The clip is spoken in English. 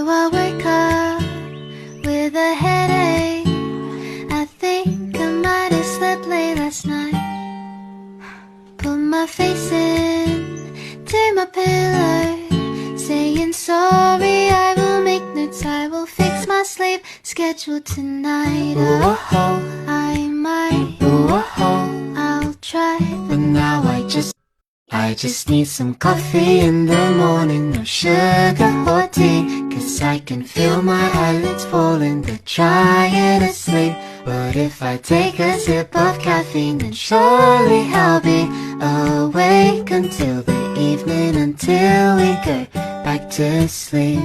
I wake up with a headache. I think I might have slept late last night. Put my face in to my pillow, saying sorry. I will make notes, I will fix my sleep schedule tonight. Oh, I might, I'll try, but now I just need some coffee in the morning. No sugar or tea, cause I can feel my eyelids falling. They're trying to sleep, but if I take a sip of caffeine, then surely I'll be awake until the evening, until we go back to sleep.